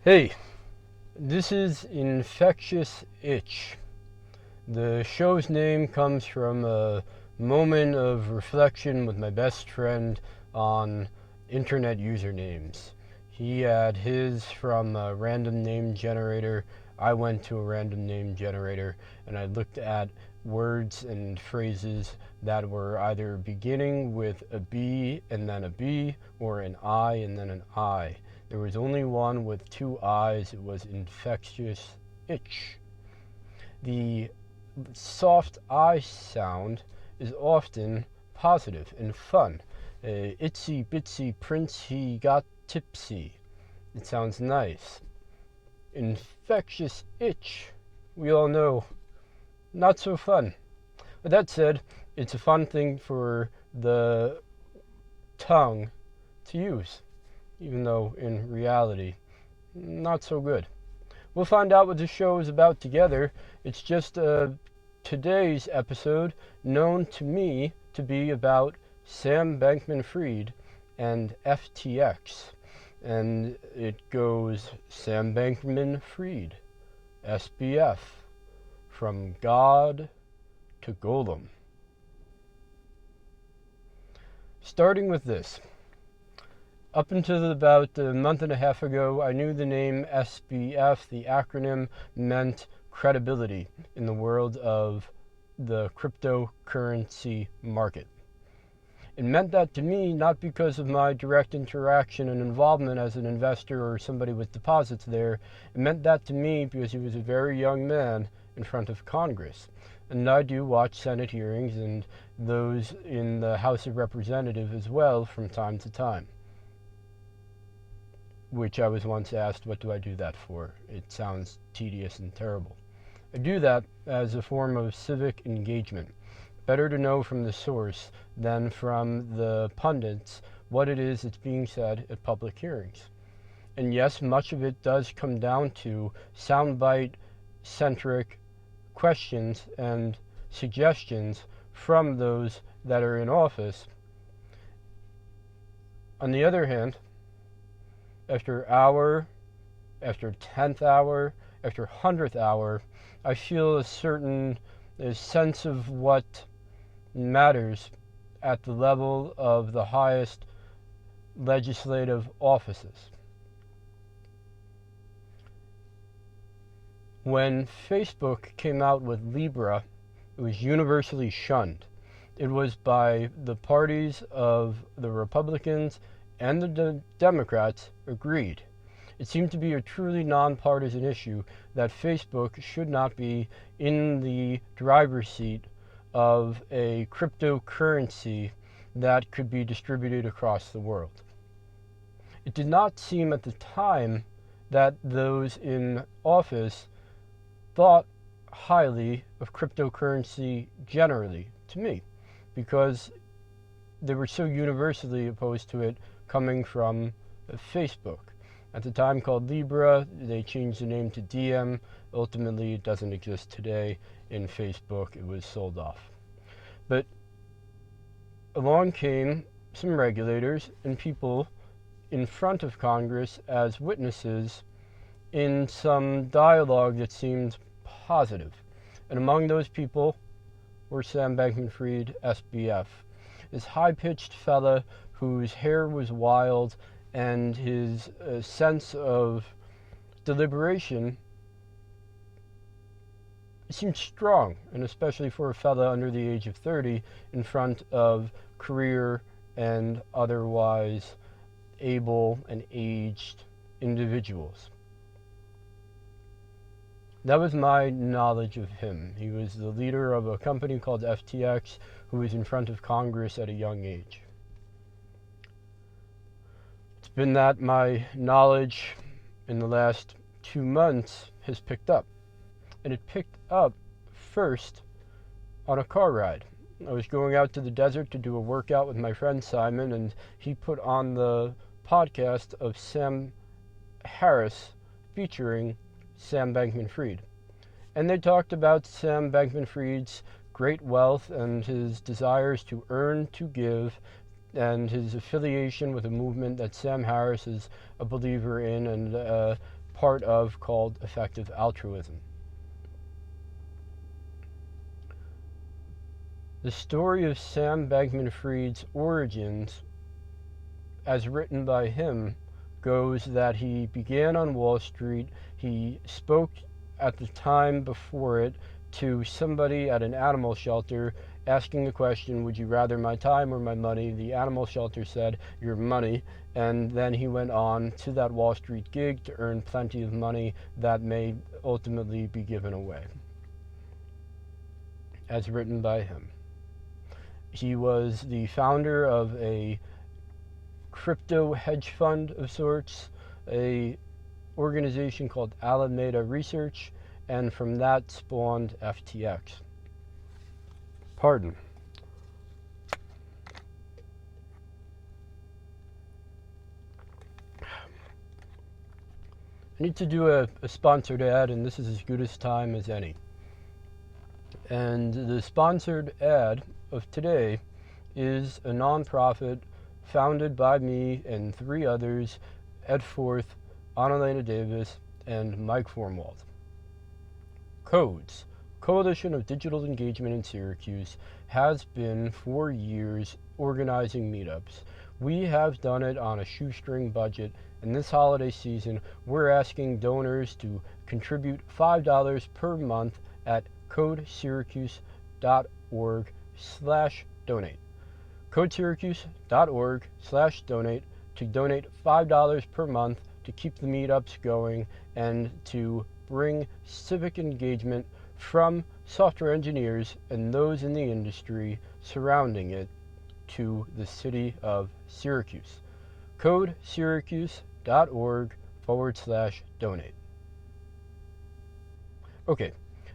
Hey, this is Infectious Itch. The show's name comes from a moment of reflection with my best friend on internet usernames. He had his from a random name generator. I went to a random name generator and I looked at words and phrases that were either beginning with a B and then a B, or an I and then an I. There was only one with two I's. It was infectious itch. The soft I sound is often positive and fun. Itsy bitsy prince, he got tipsy. It sounds nice. Infectious itch, we all know, not so fun. But that said, it's a fun thing for the tongue to use, even though in reality, not so good. We'll find out what the show is about together. It's just today's episode known to me to be about Sam Bankman-Fried and FTX. And it goes Sam Bankman-Fried, SBF, from God to Golem. Starting with this. Up until about a month and a half ago, I knew the name SBF, the acronym, meant credibility in the world of the cryptocurrency market. It meant that to me not because of my direct interaction and involvement as an investor or somebody with deposits there. It meant that to me because he was a very young man in front of Congress. And I do watch Senate hearings and those in the House of Representatives as well from time to time. Which I was once asked, what do I do that for? It sounds tedious and terrible. I do that as a form of civic engagement. Better to know from the source than from the pundits what it is that's being said at public hearings. And yes, much of it does come down to soundbite-centric questions and suggestions from those that are in office. On the other hand, after hour, after 10th hour, after 100th hour, I feel a certain sense of what matters at the level of the highest legislative offices. When Facebook came out with Libra, it was universally shunned. It was by the parties of the Republicans and the Democrats agreed. It seemed to be a truly nonpartisan issue that Facebook should not be in the driver's seat of a cryptocurrency that could be distributed across the world. It did not seem at the time that those in office thought highly of cryptocurrency generally, to me, because they were so universally opposed to it coming from Facebook. At the time called Libra, they changed the name to DM. Ultimately, it doesn't exist today. In Facebook, it was sold off. But along came some regulators and people in front of Congress as witnesses in some dialogue that seemed positive. And among those people were Sam Bankman-Fried, SBF, this high-pitched fella whose hair was wild and his sense of deliberation seemed strong, and especially for a fella under the age of 30 in front of career and otherwise able and aged individuals. That was my knowledge of him. He was the leader of a company called FTX who was in front of Congress at a young age. It's been that my knowledge in the last 2 months has picked up. And it picked up first on a car ride. I was going out to the desert to do a workout with my friend Simon, and he put on the podcast of Sam Harris featuring Sam Bankman-Fried. And they talked about Sam Bankman-Fried's great wealth and his desires to earn, to give, and his affiliation with a movement that Sam Harris is a believer in and part of called effective altruism. The story of Sam Bankman-Fried's origins, as written by him, goes that he began on Wall Street. He spoke at the time before it to somebody at an animal shelter, asking the question, would you rather my time or my money? The animal shelter said, your money. And then he went on to that Wall Street gig to earn plenty of money that may ultimately be given away, as written by him. He was the founder of a crypto hedge fund of sorts, a organization called Alameda Research, and from that spawned FTX. Pardon. I need to do a sponsored ad, and this is as good a time as any. And the sponsored ad of today is a nonprofit founded by me and 3 others, Ed Forth, Annalena Davis, and Mike Formwald. CODES, Coalition of Digital Engagement in Syracuse, has been for years organizing meetups. We have done it on a shoestring budget, and this holiday season we're asking donors to contribute $5 per month at codesyracuse.org/donate. codesyracuse.org/donate to donate $5 per month to keep the meetups going and to bring civic engagement from software engineers and those in the industry surrounding it to the city of Syracuse. codesyracuse.org/donate. Okay,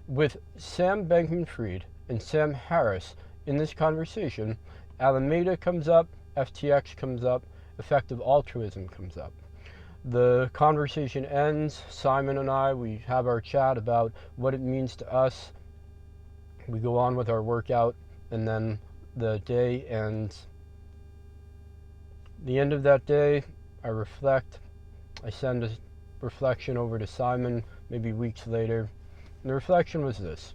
with Sam Bankman-Fried and Sam Harris in this conversation, Alameda comes up, FTX comes up, effective altruism comes up. The conversation ends. Simon and I, we have our chat about what it means to us. We go on with our workout, and then the day ends. The end of that day, I reflect. I send a reflection over to Simon maybe weeks later. And the reflection was this.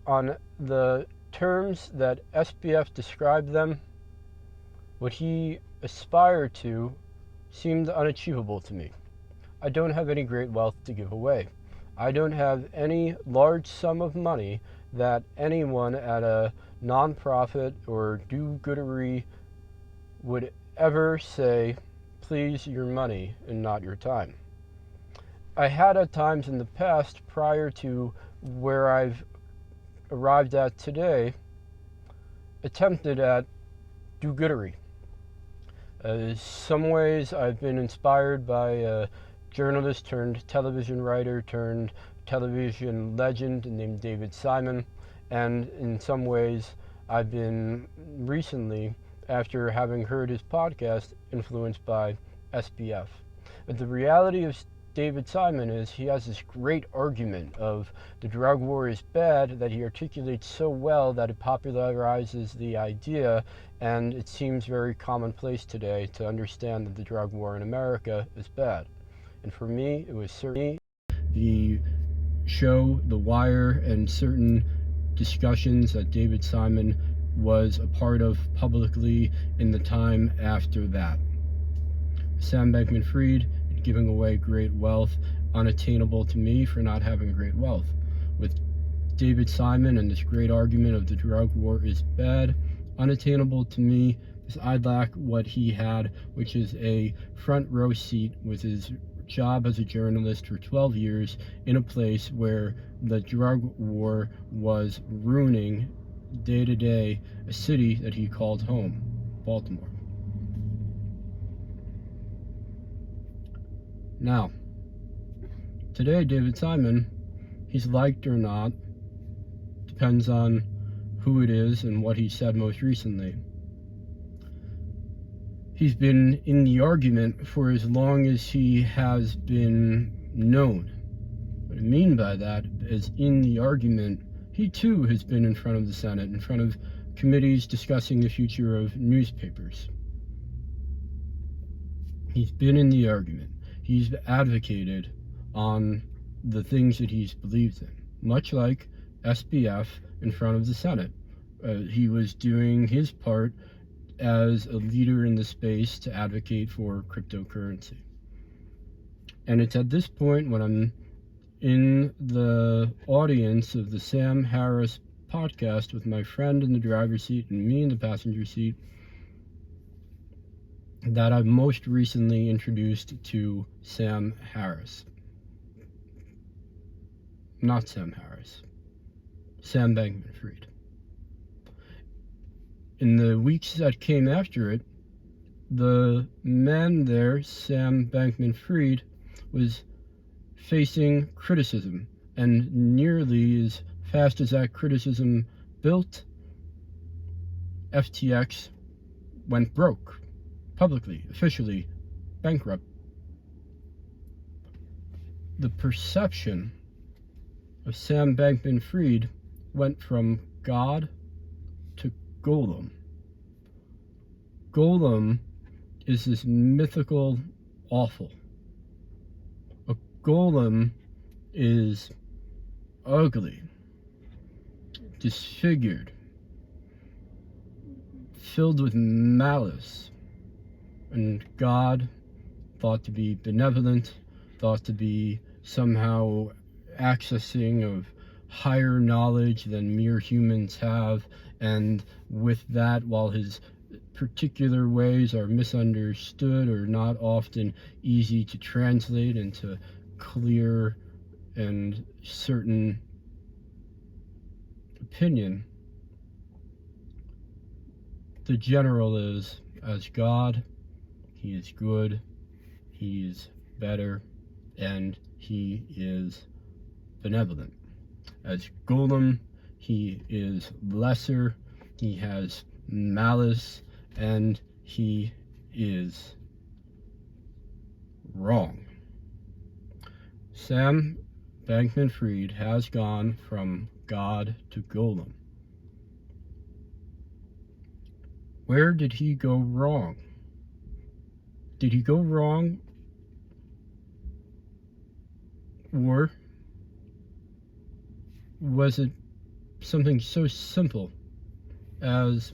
On the terms that SBF described them, what he aspired to seemed unachievable to me. I don't have any great wealth to give away. I don't have any large sum of money that anyone at a nonprofit or do-goodery would ever say, please, your money and not your time. I had at times in the past, prior to where I've arrived at today, attempted at do-goodery. Some ways I've been inspired by a journalist turned television writer turned television legend named David Simon, and in some ways I've been recently, after having heard his podcast, influenced by SBF. But the reality of David Simon is he has this great argument of the drug war is bad that he articulates so well that it popularizes the idea, and it seems very commonplace today to understand that the drug war in America is bad. And for me, it was certainly the show, The Wire, and certain discussions that David Simon was a part of publicly in the time after that. Sam Bankman-Fried giving away great wealth, unattainable to me for not having great wealth. With David Simon and this great argument of the drug war is bad, unattainable to me because I lack what he had, which is a front row seat with his job as a journalist for 12 years in a place where the drug war was ruining day to day a city that he called home, Baltimore. Now, today David Simon, he's liked or not, depends on who it is and what he said most recently. He's been in the argument for as long as he has been known. What I mean by that is in the argument, he too has been in front of the Senate, in front of committees discussing the future of newspapers. He's been in the argument. He's advocated on the things that he's believed in, much like SBF in front of the Senate. He was doing his part as a leader in the space to advocate for cryptocurrency. And it's at this point, when I'm in the audience of the Sam Harris podcast with my friend in the driver's seat and me in the passenger seat, that I've most recently introduced to Sam Harris. Not Sam Harris. Sam Bankman-Fried. In the weeks that came after it, the man there, Sam Bankman-Fried, was facing criticism, and nearly as fast as that criticism built, FTX went broke, publicly, officially bankrupt. The perception of Sam Bankman-Fried went from God to golem. Golem is this mythical awful. A golem is ugly, disfigured, filled with malice, and God thought to be benevolent, thought to be somehow accessing of higher knowledge than mere humans have, and with that, while his particular ways are misunderstood or not often easy to translate into clear and certain opinion, the general is, as God, he is good, he is better, and he is benevolent. As golem, he is lesser, he has malice, and he is wrong. Sam Bankman-Fried has gone from God to golem. Where did he go wrong? Did he go wrong, or was it something so simple as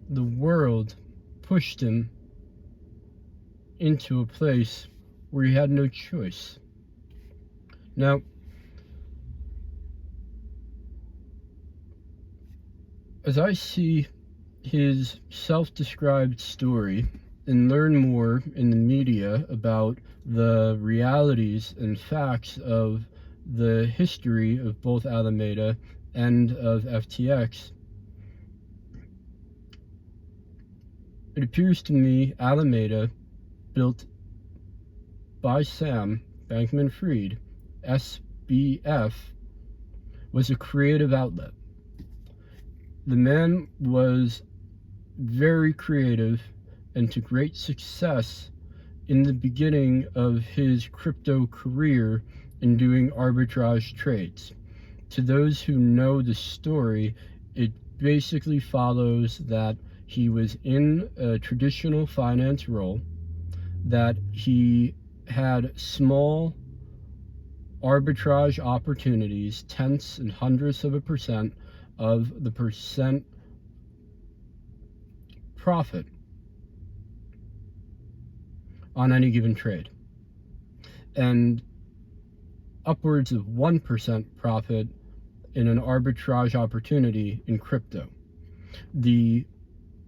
the world pushed him into a place where he had no choice? Now, as I see his self-described story and learn more in the media about the realities and facts of the history of both Alameda and of FTX, it appears to me Alameda, built by Sam Bankman-Fried, SBF, was a creative outlet. The man was very creative and to great success in the beginning of his crypto career in doing arbitrage trades. To those who know the story, it basically follows that he was in a traditional finance role, that he had small arbitrage opportunities, tenths and hundredths of a percent of the percent profit on any given trade, and upwards of 1% profit in an arbitrage opportunity in crypto. The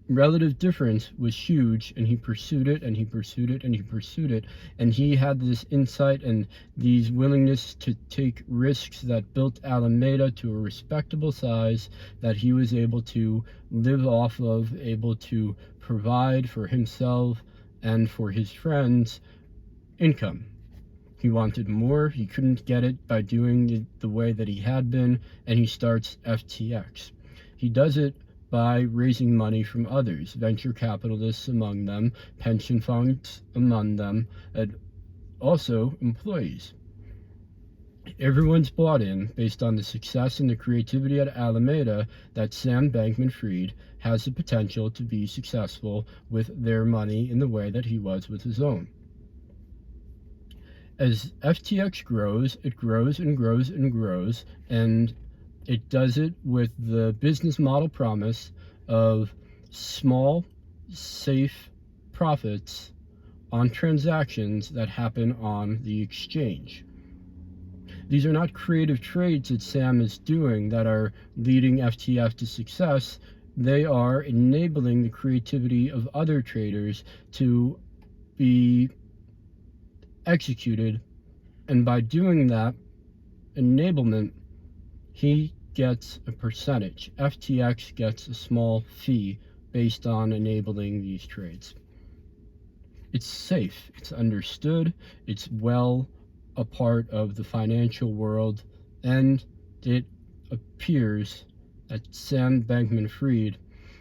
relative difference was huge, and he pursued it, and he pursued it, and he pursued it, and he had this insight and these willingness to take risks that built Alameda to a respectable size that he was able to live off of, able to provide for himself and for his friends income. He wanted more, he couldn't get it by doing it the way that he had been, and he starts FTX. He does it by raising money from others, venture capitalists among them, pension funds among them, and also employees. Everyone's bought in based on the success and the creativity at Alameda that Sam Bankman-Fried has the potential to be successful with their money in the way that he was with his own. As FTX grows, it grows and grows and grows, and it does it with the business model promise of small, safe profits on transactions that happen on the exchange. These are not creative trades that Sam is doing that are leading FTX to success. They are enabling the creativity of other traders to be executed, and by doing that enablement, he gets a percentage. FTX gets a small fee based on enabling these trades. It's safe, it's understood, it's well a part of the financial world, and it appears that Sam Bankman-Fried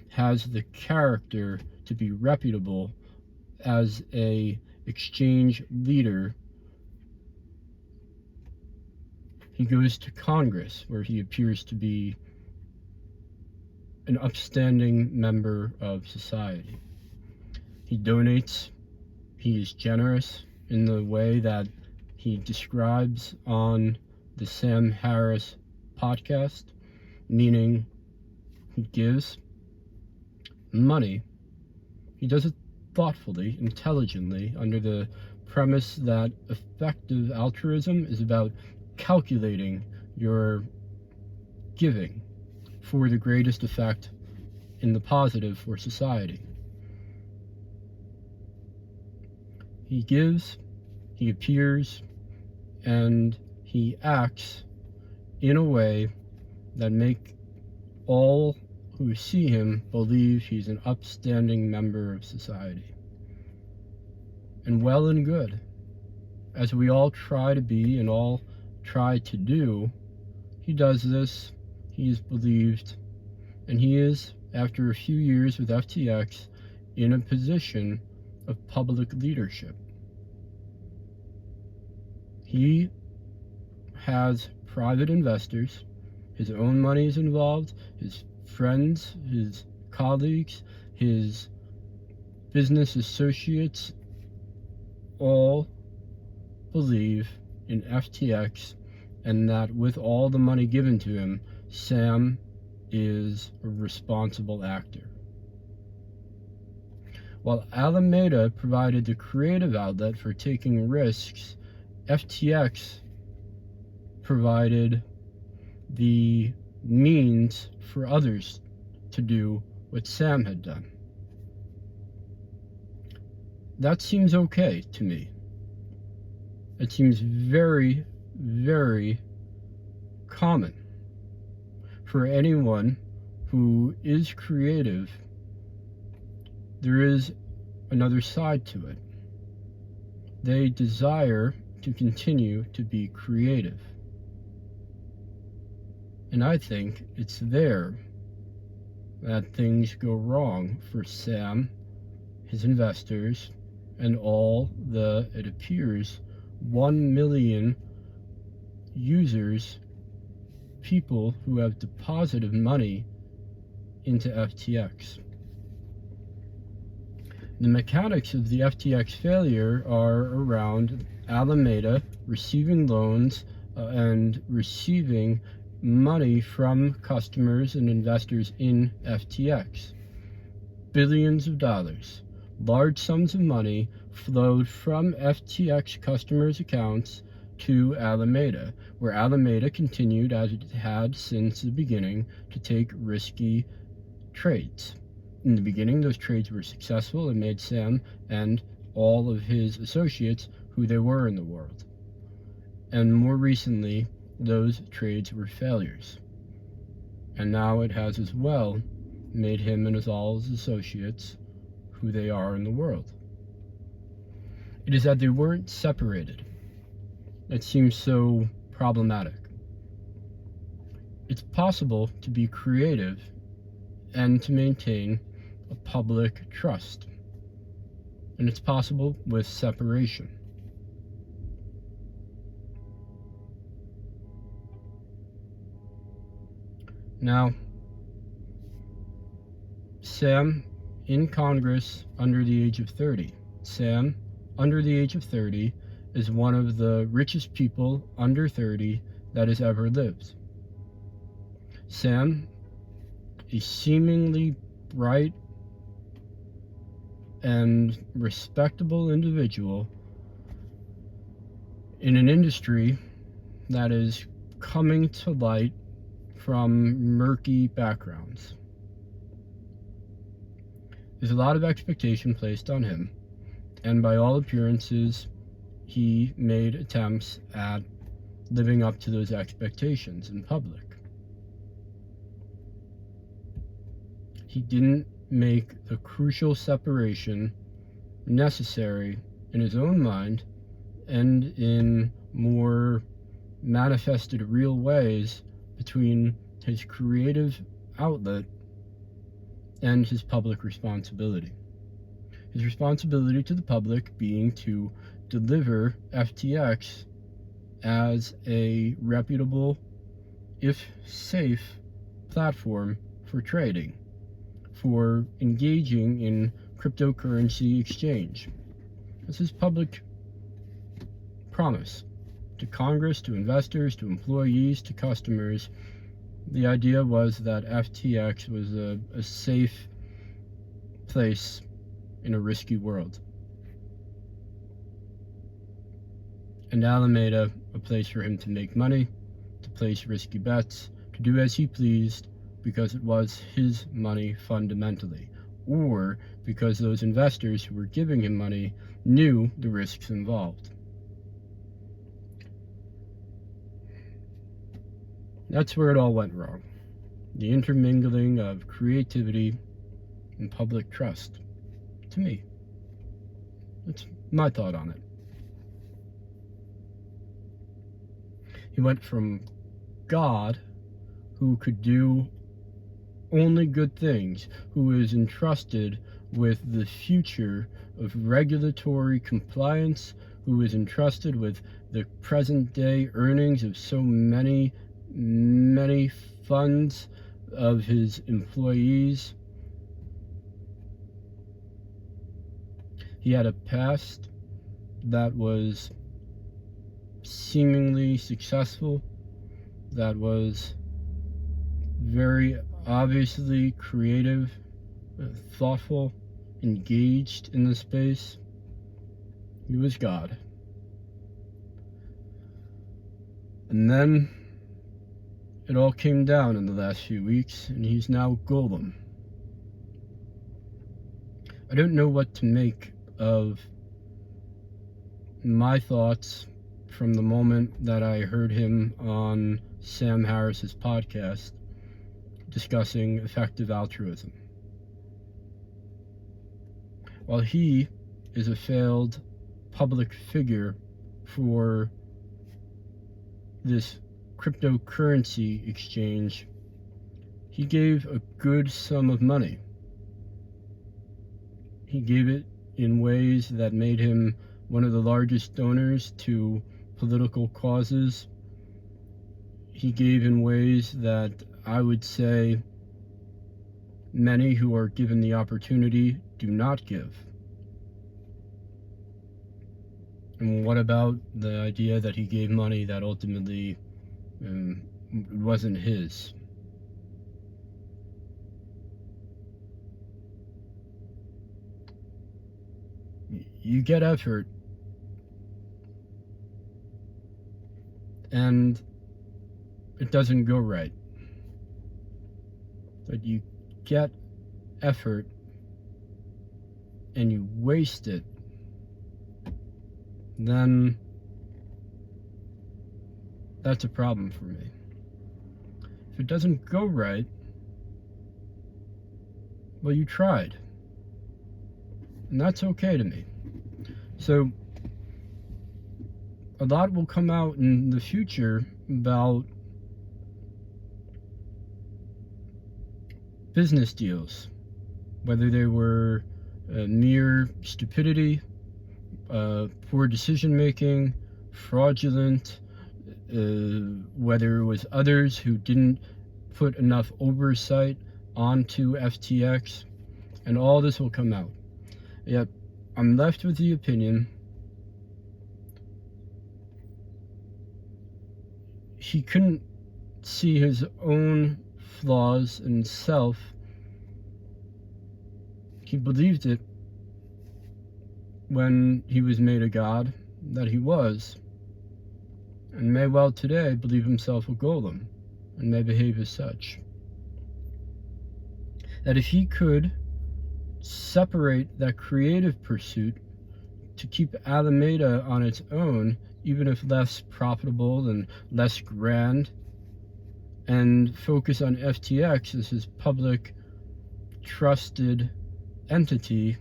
has the character to be reputable as a exchange leader. He goes to Congress, where he appears to be an upstanding member of society. He donates. He is generous in the way that he describes on the Sam Harris podcast, meaning he gives money. He does it thoughtfully, intelligently, under the premise that effective altruism is about calculating your giving for the greatest effect in the positive for society. He gives, he appears, and he acts in a way that make all who see him believe he's an upstanding member of society. And well and good, as we all try to be and all try to do, he does this, he is believed, and he is, after a few years with FTX, in a position of public leadership. He has private investors, his own money is involved, his friends, his colleagues, his business associates all believe in FTX, and that with all the money given to him, Sam is a responsible actor. While Alameda provided the creative outlet for taking risks, FTX provided the means for others to do what Sam had done. That seems okay to me. It seems very, very common for anyone who is creative. There is another side to it. They desire to continue to be creative. And I think it's there that things go wrong for Sam, his investors, and all the, it appears, 1 million users, people who have deposited money into FTX. The mechanics of the FTX failure are around Alameda receiving loans and receiving money from customers and investors in FTX. Billions of dollars, large sums of money flowed from FTX customers' accounts to Alameda, where Alameda continued, as it had since the beginning, to take risky trades. In the beginning, those trades were successful and made Sam and all of his associates who they were in the world. And more recently, those trades were failures. And now it has as well made him and all his associates who they are in the world. It is that they weren't separated that seems so problematic. It's possible to be creative and to maintain a public trust. And it's possible with separation. Now, Sam in Congress under the age of 30. Sam, under the age of 30, is one of the richest people under 30 that has ever lived. Sam, a seemingly bright and respectable individual in an industry that is coming to light from murky backgrounds. There's a lot of expectation placed on him, and by all appearances, he made attempts at living up to those expectations in public. He didn't make the crucial separation necessary in his own mind and in more manifested real ways between his creative outlet and his public responsibility. His responsibility to the public being to deliver FTX as a reputable, if safe, platform for trading, for engaging in cryptocurrency exchange. That's his public promise to Congress, to investors, to employees, to customers. The idea was that FTX was a safe place in a risky world. And Alameda, a place for him to make money, to place risky bets, to do as he pleased, because it was his money fundamentally, or because those investors who were giving him money knew the risks involved. That's where it all went wrong. The intermingling of creativity and public trust. To me. That's my thought on it. He went from God, who could do only good things, who is entrusted with the future of regulatory compliance, who is entrusted with the present day earnings of so many funds of his employees. He had a past that was seemingly successful, that was very obviously creative, thoughtful, engaged in the space. He was God. And then it all came down in the last few weeks, and he's now golem. I don't know what to make of my thoughts from the moment that I heard him on Sam Harris's podcast discussing effective altruism. While he is a failed public figure for this cryptocurrency exchange, he gave a good sum of money. He gave it in ways that made him one of the largest donors to political causes. He gave in ways that I would say many who are given the opportunity do not give. And what about the idea that he gave money that ultimately wasn't his? You get effort, and it doesn't go right. But you get effort and you waste it, then that's a problem for me. If it doesn't go right, well, you tried. And that's okay to me. So, a lot will come out in the future about business deals, whether they were mere stupidity, poor decision making, fraudulent, whether it was others who didn't put enough oversight onto FTX. and all this will come out. Yet, I'm left with the opinion he couldn't see his own flaws in self. He believed it when he was made a god, that he was, and may well today believe himself a golem, and may behave as such. That if he could separate that creative pursuit to keep Alameda on its own, even if less profitable and less grand, and focus on FTX as his public, trusted entity,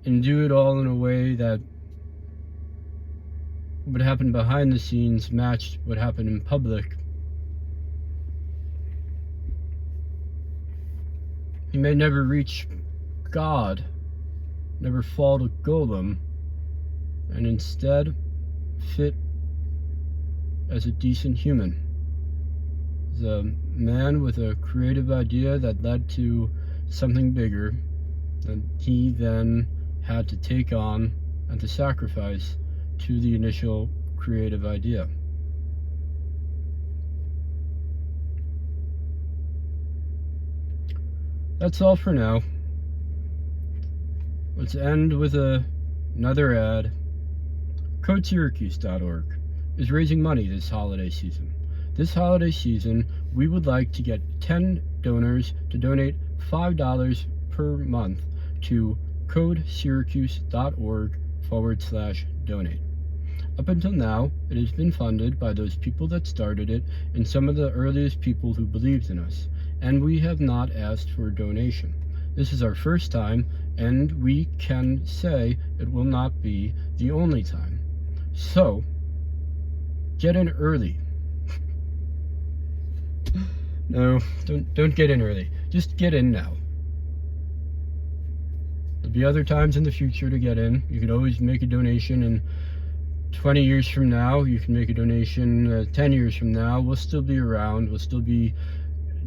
and do it all in a way that what happened behind the scenes matched what happened in public, he may never reach God, never fall to golem, and instead fit as a decent human, as a man with a creative idea that led to something bigger that he then had to take on and to sacrifice to the initial creative idea. That's all for now. Let's end with another ad. CodeSyracuse.org is raising money this holiday season. This holiday season, we would like to get 10 donors to donate $5 per month to CodeSyracuse.org/donate. Up until now, it has been funded by those people that started it and some of the earliest people who believed in us, and we have not asked for a donation. This is our first time, and we can say it will not be the only time. So, get in early. No, don't get in early. Just get in now. There'll be other times in the future to get in. You can always make a donation, and 20 years from now, you can make a donation. 10 years from now, we'll still be around. We'll still be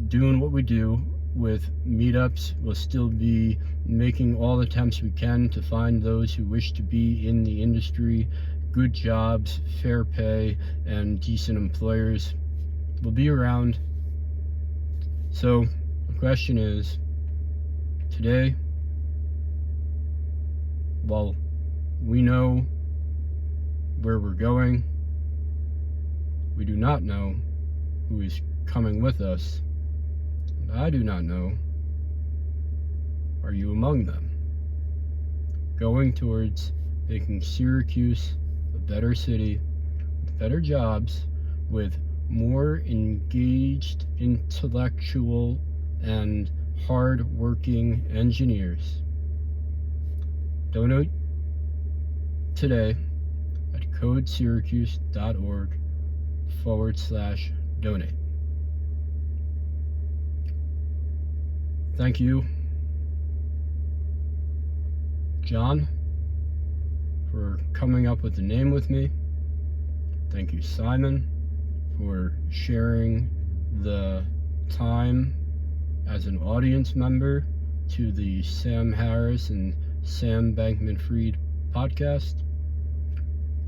doing what we do with meetups. We'll still be making all the attempts we can to find those who wish to be in the industry, good jobs, fair pay, and decent employers. We'll be around. So the question is, today, while we know where we're going, we do not know who is coming with us. And I do not know, are you among them? Going towards making Syracuse a better city, with better jobs, with more engaged, intellectual, and hard-working engineers. Donate today at CodeSyracuse.org/donate. Thank you, John, for coming up with the name with me. Thank you, Simon, for sharing the time as an audience member to the Sam Harris and Sam Bankman-Fried podcast.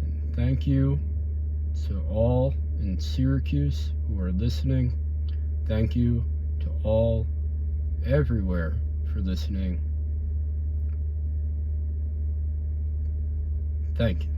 And thank you to all in Syracuse who are listening. Thank you to all everywhere for listening. Thank you.